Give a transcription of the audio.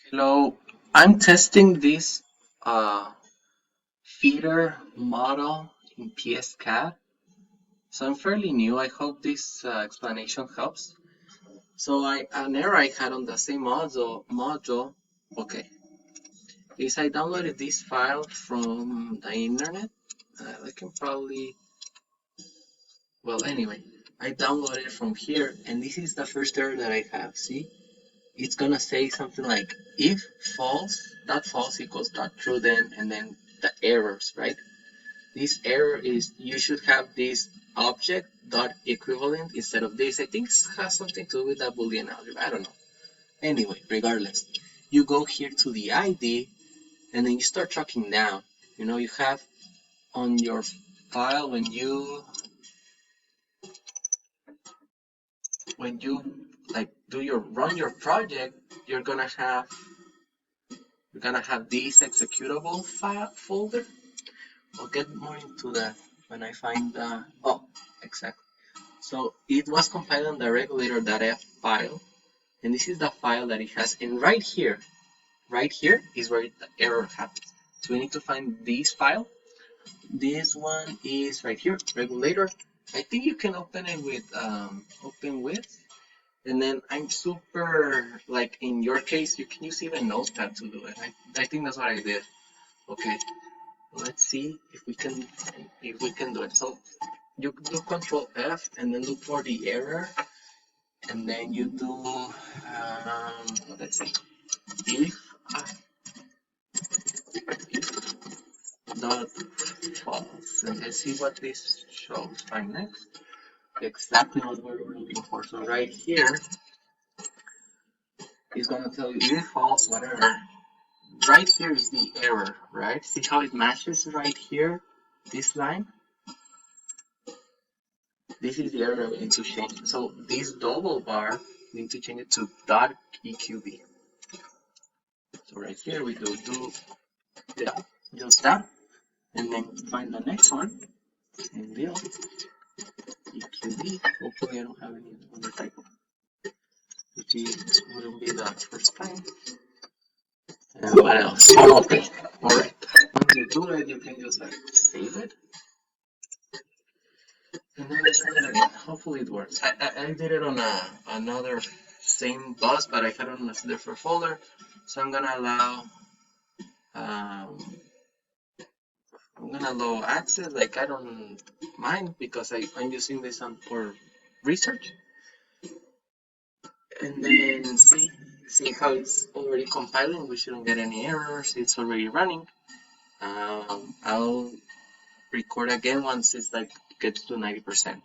Hello, I'm testing this feeder model in PSCAD. So I'm fairly new. I hope this explanation helps. So an error I had on the same module, okay, is I downloaded this file from the internet. I can probably, well, anyway, I downloaded it from here, and this is the first error that I have. See, it's gonna say something like if false, that false equals dot true then, and then the errors, right? This error is you should have this object dot equivalent instead of this. I think it has something to do with that Boolean algebra. I don't know. Anyway, regardless, you go here to the ID and then you start tracking down. You have on your file when you like run your project, you're gonna have this executable file folder. I'll get more into that when I find oh, exactly. So it was compiled on the regulator.f file, and this is the file that it has. And right here is where the error happens. So we need to find this file. This one is right here, regulator. I think you can open it with open with, and then I'm super like in your case, you can use even Notepad to do it. I think that's what I did. Okay, let's see if we can do it. So you do Control F and then look for the error, and then you do let's see, if dot false, and let's see what this shows. Find next, exactly what we're looking for. So right here is going to tell you if false whatever. Right here is the error, right? See how it matches right here, this line. This is the error we need to change. So this double bar, we need to change it to dot eqb. So right here we do yeah, just that, and then find the next one and deal eqb. Hopefully I don't have any other typo, which wouldn't be the first time. And what else? Oh, okay, all right. Once you do it, you can just like save it, and then I send it again. Hopefully it works. I did it on another same bus, but I had it on a different folder. So I'm gonna allow access. Like I don't mind because I'm using this for research. And then see how it's already compiling. We shouldn't get any errors. It's already running. I'll record again once it's like gets to 90%.